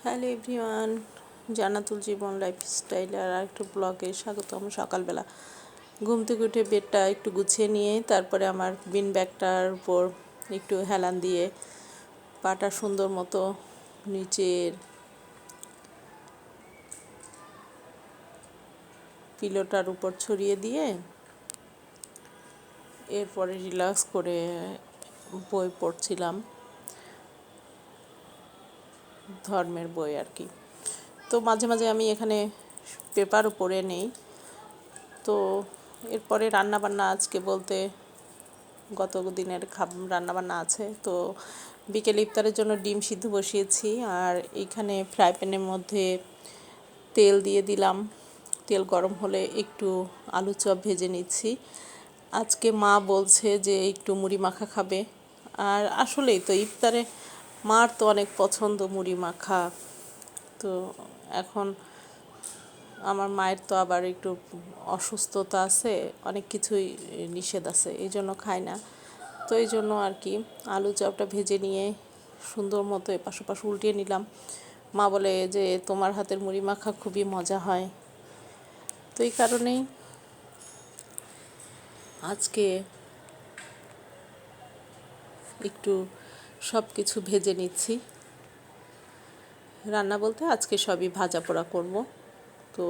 Hello everyone, জান্নাতুল Jibon lifestyle আর একটা ব্লগে স্বাগতম। সকালবেলা ঘুম থেকে উঠে বেডটা একটু গুছিয়ে নিয়ে তারপরে আমার বিন ব্যাগটার উপর একটু হেলান দিয়ে পাটা সুন্দর মতো নিচের পিলোটার উপর ছড়িয়ে দিয়ে এরপরে রিল্যাক্স করে বই পড়ছিলাম, ধর্মের বই আর কি। তো মাঝে মাঝে আমি এখানে পেপারও পড়ে নেই। তো এরপরে রান্নাবান্না আজকে বলতে গত দিনের রান্নাবান্না আছে। তো বিকেল ইফতারের জন্য ডিম সিদ্ধ বসিয়েছি, আর এইখানে ফ্রাই প্যানের মধ্যে তেল দিয়ে দিলাম। তেল গরম হলে একটু আলু চপ ভেজে নিচ্ছি। আজকে মা বলছে যে একটু মুড়ি মাখা খাবে, আর আসলেই তো ইফতারে মার তো অনেক পছন্দ মুড়ি মাখা। তো এখন আমার মায়ের তো আবার একটু অসুস্থতা আছে, অনেক কিছুই নিষেধ আছে, এই জন্য খায় না। তো এই জন্য আর কি আলু চপটা ভেজে নিয়ে সুন্দর মতো এপাশ ওপাশ উল্টিয়ে নিলাম। মা বলে যে তোমার হাতের মুড়ি মাখা খুবই মজা হয়। তো এই কারণেই আজকে একটু সব কিছু ভেজে নিচ্ছি। রান্না বলতে আজকে সবই ভাজা পোড়া করব। তো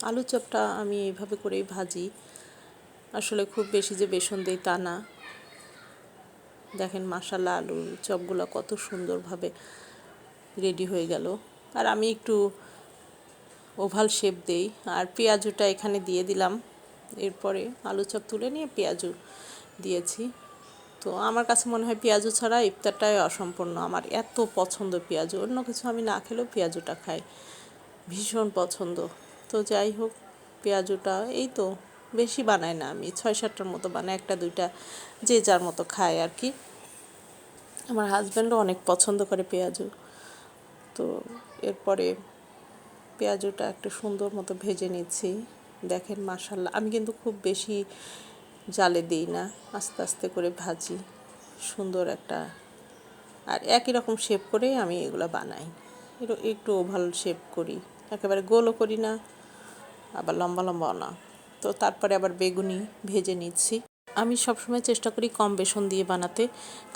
আলু চপটা আমি এইভাবে করেই ভাজি, আসলে খুব বেশি যে বেসন দেই তা না। দেখেন মাশাআল্লাহ আলুর চপগুলো কত সুন্দরভাবে রেডি হয়ে গেল। আর আমি একটু ওভাল শেপ দেই, আর পেঁয়াজুটা এখানে দিয়ে দিলাম। এরপরে আলু চপ তুলে নিয়ে পেঁয়াজু দিয়েছি। তো আমার কাছে মনে হয় পেঁয়াজু ছাড়া ইফতারটাই অসম্পূর্ণ। আমার এত পছন্দ পেঁয়াজু, অন্য কিছু আমি না খেলেও পেঁয়াজুটা খাই, ভীষণ পছন্দ। তো যাই হোক, পেঁয়াজুটা এই তো বেশি বানাই না, আমি 6-7টার মতো বানাই, একটা দুইটা যে যার মতো খায় আর কি। আমার হাজব্যান্ডও অনেক পছন্দ করে পেঁয়াজু। তো এরপরে পেঁয়াজুটা একটু সুন্দর মতো ভেজে নিচ্ছি। দেখেন মাশাআল্লাহ, আমি কিন্তু খুব বেশি জালে দিই না, আস্তে আস্তে করে ভাজি সুন্দর একটা। আর একই রকম শেপ করেই আমি এগুলো বানাই, একটু ওভাল শেপ করি, একেবারে গোলও করি না আবার লম্বা লম্বাও না। তো তারপরে আবার বেগুনি ভেজে নিচ্ছি। আমি সবসময় চেষ্টা করি কম বেসন দিয়ে বানাতে,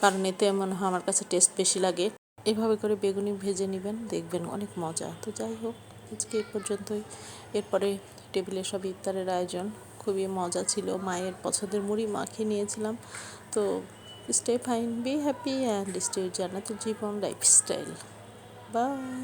কারণ এতে মনে হয় আমার কাছে টেস্ট বেশি লাগে। এভাবে করে বেগুনি ভেজে নেবেন, দেখবেন অনেক মজা। তো যাই হোক, আজকে এই পর্যন্তই। এরপরে টেবিলে সব ইফতারের আয়োজন, খুবই মজা ছিল। মায়ের পছন্দের মুড়ি মাখিয়ে নিয়েছিলাম। তো stay fine, be happy and stay Jannatul Jibon lifestyle. By.